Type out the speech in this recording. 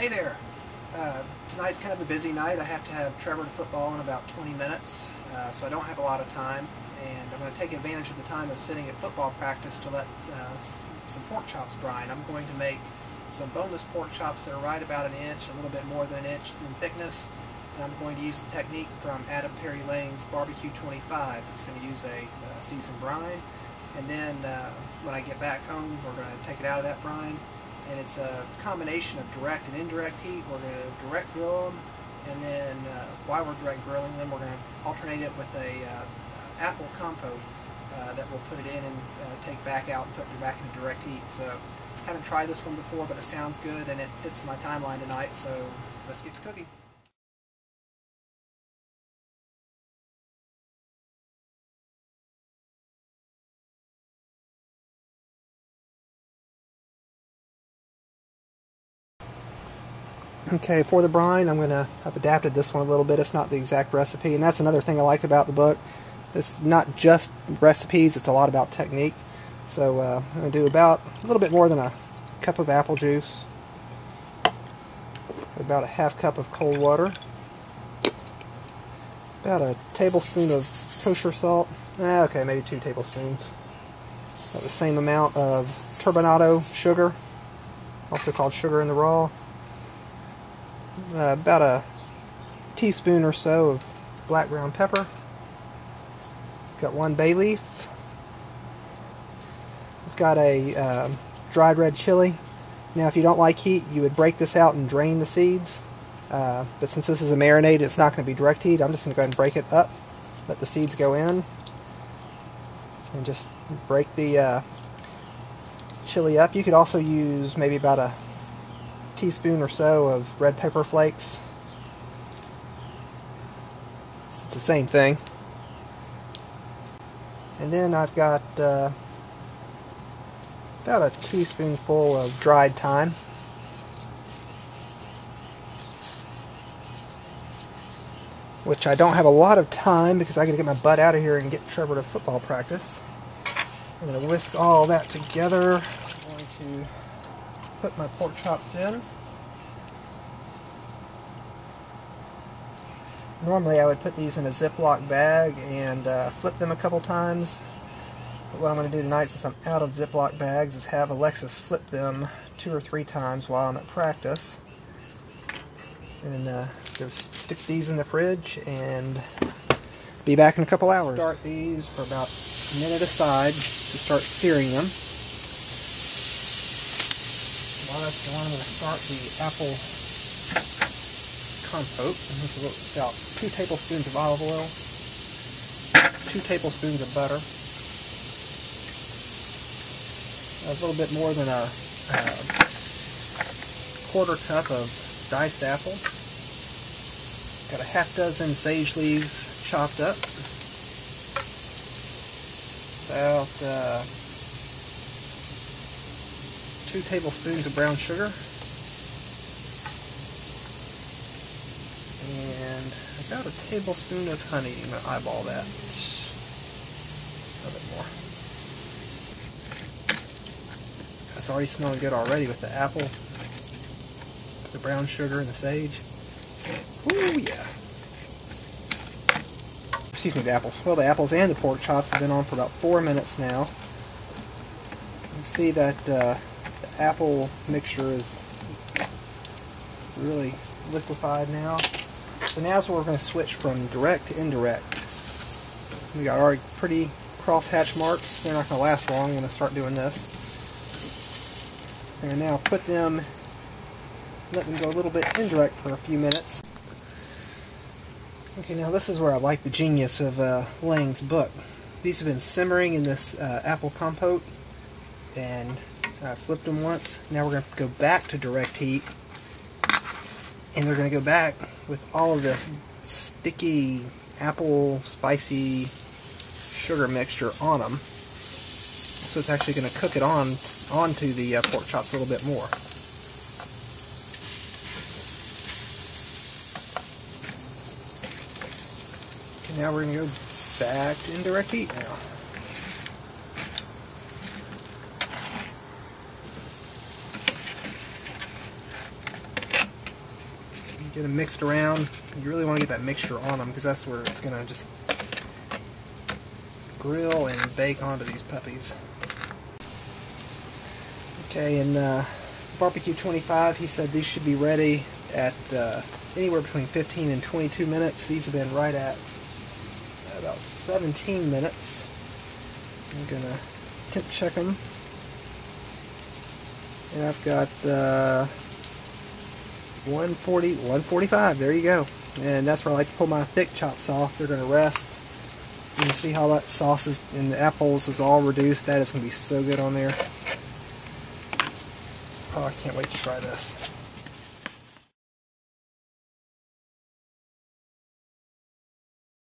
Hey there. Tonight's kind of a busy night. I have to have Trevor to football in about 20 minutes, so I don't have a lot of time, and I'm going to take advantage of the time of sitting at football practice to let some pork chops brine. I'm going to make some boneless pork chops that are right about an inch, a little bit more than an inch in thickness, and I'm going to use the technique from Adam Perry Lane's Barbecue 25. It's going to use a seasoned brine, and then when I get back home, we're going to take it out of that brine. And it's a combination of direct and indirect heat. We're going to direct grill them, and then while we're direct grilling them, we're going to alternate it with a apple compote that we'll put it in and take back out and put it back into direct heat. So I haven't tried this one before, but it sounds good and it fits my timeline tonight, so let's get to cooking. Okay, for the brine, I've adapted this one a little bit. It's not the exact recipe, and that's another thing I like about the book. It's not just recipes, it's a lot about technique. So I'm going to do about a little bit more than a cup of apple juice, about a half cup of cold water, about a tablespoon of kosher salt, okay, maybe 2 tablespoons, about the same amount of turbinado sugar, also called sugar in the raw, about a teaspoon or so of black ground pepper. Got 1 bay leaf. I've got a dried red chili. Now if you don't like heat, you would break this out and drain the seeds. But since this is a marinade, it's not going to be direct heat. I'm just going to go ahead and break it up. Let the seeds go in. And just break the chili up. You could also use maybe about a teaspoon or so of red pepper flakes. It's the same thing. And then I've got about a teaspoonful of dried thyme. Which I don't have a lot of time because I got to get my butt out of here and get Trevor to football practice. I'm going to whisk all that together. I'm going to put my pork chops in. Normally I would put these in a Ziploc bag and flip them a couple times. But what I'm going to do tonight, since I'm out of Ziploc bags, is have Alexis flip them 2 or 3 times while I'm at practice. And just stick these in the fridge and be back in a couple hours. Start these for about a minute aside to start searing them. While that's going, I'm going to start the apple compote. This is about 2 tablespoons of olive oil, 2 tablespoons of butter, a little bit more than a quarter cup of diced apple. Got a half dozen sage leaves chopped up, about 2 tablespoons of brown sugar, and about a tablespoon of honey. I'm going to eyeball that. A little bit more. That's already smelling good already with the apple, the brown sugar, and the sage. Ooh, yeah. Excuse me, the apples. Well, the apples and the pork chops have been on for about 4 minutes now. You can see that the apple mixture is really liquefied now. So now's where we're going to switch from direct to indirect. We got already pretty cross-hatch marks. They're not going to last long. I'm going to start doing this. And now put them, let them go a little bit indirect for a few minutes. Okay, now this is where I like the genius of Lang's book. These have been simmering in this apple compote, and I flipped them once. Now we're going to go back to direct heat, and they're going to go back with all of this sticky apple spicy sugar mixture on them. So it's actually going to cook it onto the pork chops a little bit more. Okay, now we're going to go back to indirect heat now. Get them mixed around. You really want to get that mixture on them because that's where it's going to just grill and bake onto these puppies. Okay, and Barbecue 25, he said these should be ready at anywhere between 15 and 22 minutes. These have been right at about 17 minutes. I'm going to temp check them. And I've got 140, 145, there you go. And that's where I like to pull my thick chops off. They're going to rest. You can see how that sauce is, and the apples is all reduced. That is going to be so good on there. Oh, I can't wait to try this.